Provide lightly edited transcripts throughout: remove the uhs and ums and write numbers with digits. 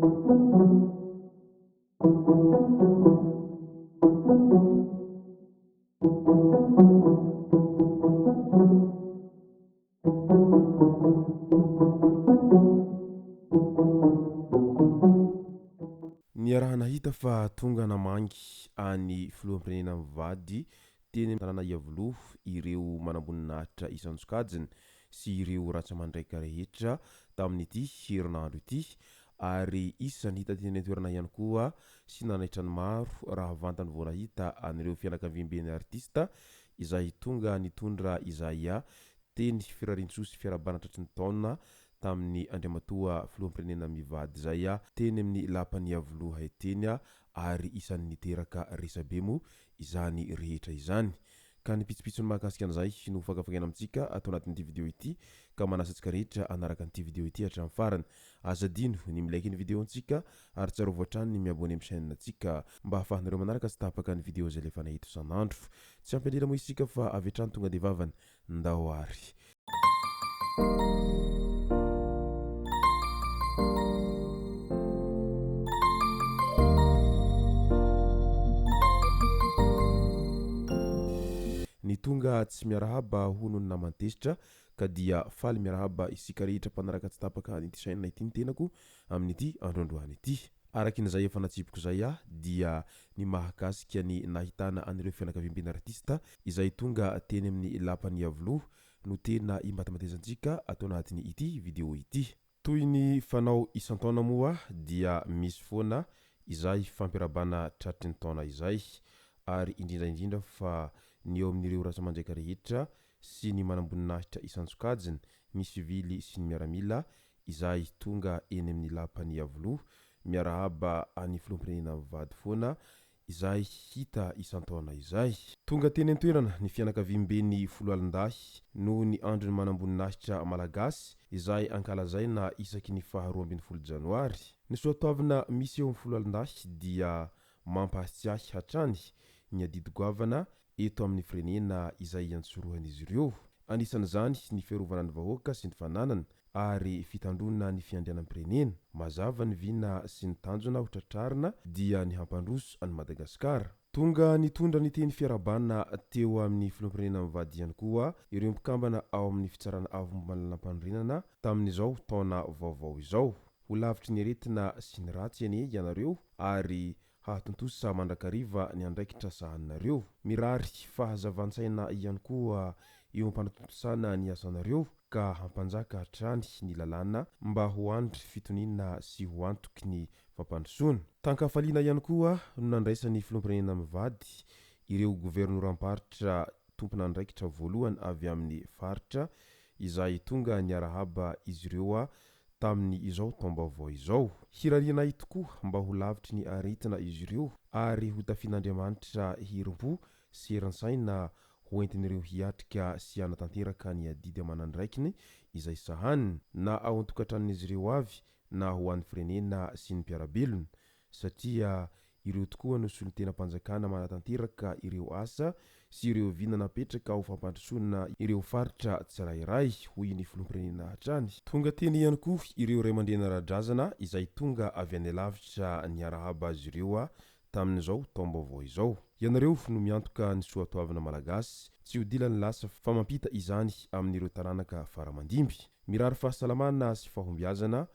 Ny raha nahita fa tonga namangy any filoham-pirenena mivady teny tanàna Iavoloha ireo manamboninahitra isantsokajiny sy ireo ratsamandraika rehetra tamin'ity herinandro ity ary isany hita teny an-toerana ihany koa sy nanaitra ny maro raha vantany vao nahita an'ireo fianakaviam-ben'ny artista izay tonga nitondra Izaia teny firarian-tsoa sy fiarabana tratry ny taona tamin'ny andriamatoa filoham-pirenena mivady Izaia teny amin'ny lapan'ny Iavoloha eteny ary isany niteraka resabe mo izany rehetra izany. Ka ny pitsopitsony mahakasika an'izay no fakafakena amintsika atao anatin'ity video ity ka manasa antsika rehetra anaraka an'ity video ity hatramin'ny farany. Aza dino ny milaiky ny video antsika ary tsarovy hatrany ny miabone amin'ny chaîne antsika mba ahafahanareo manaraka sy tapaka ny video izay lefa nahita isan'andro. Tsy ampelera moa isika fa avy hatrany tonga dia vavany ndahoary. Ny tonga tsy miarahaba hono ny namantesitra ka dia faly miarahaba isika rehetra mpanaraka tsy tapaka an'ity chaîne ity ny tenako amin'ity androandroany ity. Arakin'izay efa natsipiko izay dia ny mahakasika ny nahitana an'ireo fianakaviam-ben'ny artista izay tonga teny amin'ny lapan'ny Iavoloha no tena imbatamatezantsika atao anatin'ny ity video ity. Toy ny fanao isan-taona moa dia misy foana izay fampiarabana tratry ny taona izay ary indrindra fa ny eo amin'ireo ratsamandraika rehetra sy ny manamboninahitra isantsokajiny ny sivily sy ny miaramila izay tonga eny amin'ny lapan'ny Iavoloha miarahaba any filoham-pirenena mivady foana izay hita isan-taona izay. Tonga teny an-toerana ny fianakaviam-ben'ny folo alin-dahy noho ny andro ny manamboninahitra malagasy izay ankalazaina isaky ny 12 Janoary. Ny soatoavina misy eo amin'ny folo alin-dahy dia mampahatsiahy hatrany ny adidy goavana eto amin'ny firenena izay iantsorohan'izy ireo. Anisan'izany ny fiarovana ny vahoaka sy ny fananana ary fitandrona ny fiandrianam-pirenena. Mazava ny vina sy ny tanjona ho tratrarina dia ny hampandroso any Madagasikara. Tonga nitondra ny teny fiarabana teo amin'ny filoham-pirenena mivady ihany koa ireo mpikambana ao amin'ny fitsarana avomban'alam-panorenana tamin'izao taona vaovao izao. Ho lavitry ny aretina sy ny ratsy anie ianareo ary hahatontosa mandrakariva ny andraikitra sahaninareo. Mirary fahazavan-tsaina ihany koa eo ampanatontosana ny asanareo ka hampanjaka hatrany ny lalàna mba ho andry fitoniana sy ho antoky ny fampandrosoana. Tankafaliana ihany koa no nandraisan'ny filoham-pirenena mivady ireo governoram-paritra tompon'andraikitra voalohany avy amin'ny faritra izay tonga niarahaba izy ireo tamin'ny izao taom-baovao izao. Hirarianay tokoa mba ho lavitry ny aretina izy ireo ary ho tafian'Andriamanitra herim-po sy heran-tsaina ho entin'ireo hiatrika sy hanatanteraka ny adidy aman'andraikiny izay sahaniny na ao an-tokantranon'izy ireo avy na ho an'ny firenena sy ny mpiarabelona satria ireo tokoa no solon-tenam-panjakana manatanteraka ireo asa sy ireo vina napetraka ho fampandrosoana ireo faritra tsirairay hoy ny filoham-pirenena hatrany. Tonga teny ihany koa ireo ray aman-dreny ara-drazana izay tonga avy any lavitra niarahaba azy ireo tamin'izao taom-baovao izao. Ianareo no miantoka ny soatoavana malagasy tsy ho dilany lasa fa mampita izany amin'ireo taranaka faramandimby. Mirary fahasalamana sy fahombiazana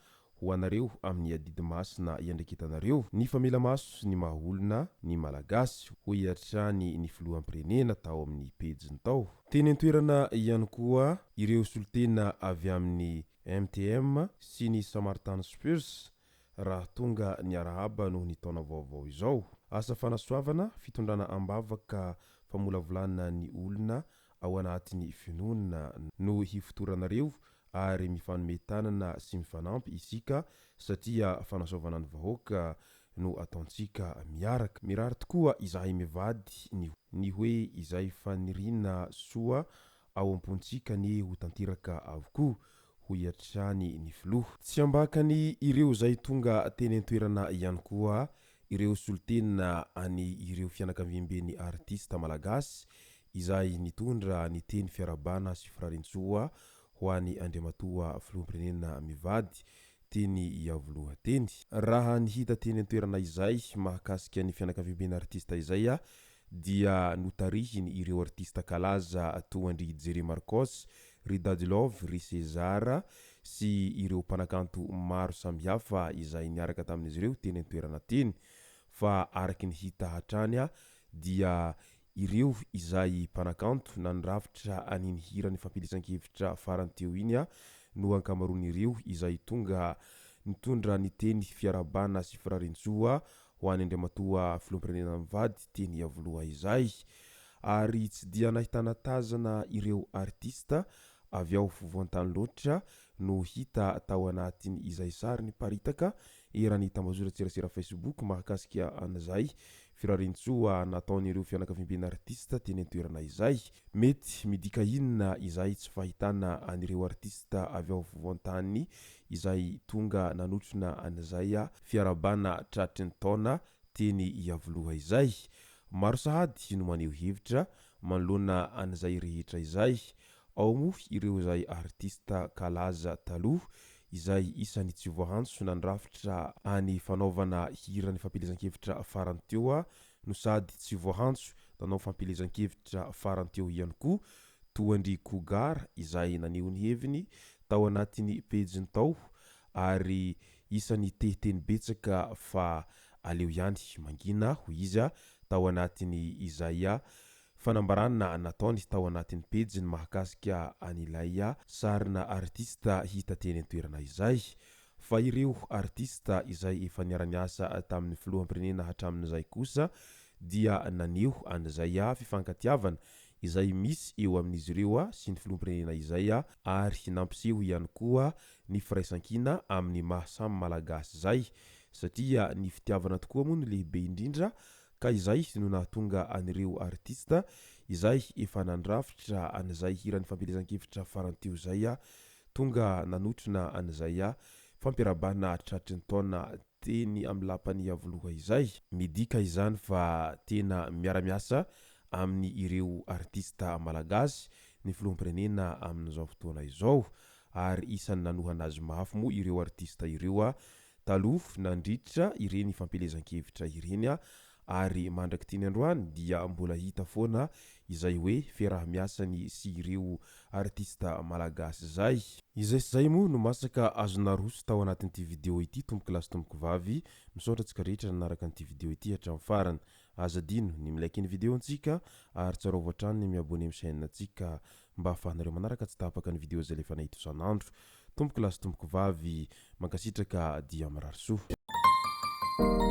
ho anareo amin'ny adidy masina iandreketanareo. Ny famela maso ny mahaolona ny malagasy ho hiatrany ny filoham-pirenena tao amin'ny pejiny tao. Teny an-toerana ihany koa ireo solotena avy amin'ny MTM sy ny Samartan Spurs raha tonga niarahaba noho ny taona vaovao izao. Asa fanasoavana fitondrana ambavaka famolavolana ny olona ao anatin'ny finoana no hifotoranareo ary mifanome tanana sy mifanampy isika satria fanasoavana ny vahoaka no ataontsika miaraka. Mirary tokoa izahay mivady ny hoe izay fanirina soa ao am-pontsika ny ho tanteraka avokoa ho hiatrany ny filoha. Tsy ambakany ireo zay tonga teny an-toerana ihany koa ireo solotena any ireo fianakaviam-ben'ny artista malagasy izay nitondra ny teny fiarabana sy firarian-tsoa ho an'ny andriamatoa filoham-pirenena mivady teny iavolohateny. Raha nihita teny an-toerana izay mahakasika ny fianakaviana artista izay dia notarihiny ireo artista kalaza toandry Jere Marcos, ry Dadilove, ry César sy ireo mpanakanto maro samihafa izay niaraka tamin'izy ireo teny an-toerana teny. Fa araky ny hita hatrany dia ireo izay mpanakanto nandrafitra aniny hira ny fampilisan-kevitra farany teo iny no ankamaroan'ireo izay tonga nitondra ny teny fiarabana sy firarintsoa ho any Andriamatoa filoham-pirenena mivady teny iavoloha izay. Ary tsy dia nahitana tazana ireo artista avy ao fovoan-tany loatra no hita tao anatiny izay sary ny paritaka eran'ny tambazora tserasera Facebook mahakasika an'izay firarintsoa nataon'ireo fianakaviana artista teny an-toerana izay. Mety midika inona izay tsy fahitana an'ireo artista avy ao fovoan-tany izay tonga nanotrona an'izay fiarabana tratry ny taona teny iavoloha izay. Maro sahady no maneho hevitra manoloana an'izay rehetra izay. Ao moa ireo izay artista kalaza taloha izay isany tsy voaantso nandrafitra any fanaovana hira ny fampilezan-kevitra farany teo no sady tsy voaantso nanao fampilezan-kevitra farany teo ihany koa toandry Cougar izay naneho ny heviny tao anatiny pejiny tao ary isany tehteny betsaka fa aleo ihany mangina ho izy tao anatiny izay fanambarana nataony tao anatin'ny pejiny mahakasika an'ilay sarina artista hita teny an-toerana izay. Fa ireo artista izay efa niara-niasa tamin'ny filoham-pirenena hatramin'izay kosa dia naneho an'izay fifankatiavana izay misy eo amin'izy ireo sy ny filoham-pirenena izay ary nampiseho ihany koa ny firaisan-kina amin'ny mahasamy malagasy izay satria ny fitiavana tokoa moa no lehibe indrindra ka izay no nahatonga an'ireo artista izay efa nandrafitra an'izay hira ny fampilezan-kevitra farany teo izay tonga nanotrona an'izay fampiarabana tratry ny taona teny amin'ny lapany iavoloha izay. Midika izany fa tena miara-miasa amin'ny ireo artista malagasy ny filoham-pirenena amin'izao fotoana izao ary isany nanohana azy mafy moa ireo artista ireo taloha nandritra ireny fampilezan-kevitra ireny ary mandraky teny androany dia mbola hita foana izay hoe fiarah-miasany sy ireo artista malagasy izay. Izay sy zay moa no masaka azona roso tao anatin'ity video ity. Tomboky lasy tomboky vavy misaotra antsika rehetra nanaraka an'ity video ity hatramin'ny farany. Aza dino ny milaiky ny video antsika ary tsarovatra hatrany ny miabone amin'ny chaîne antsika mba ahafahanareo manaraka tsy tapaka ny video zay lefa nahita isan'andro. Tomboky lasy tomboky vavy mankasitraka dia mirary soa.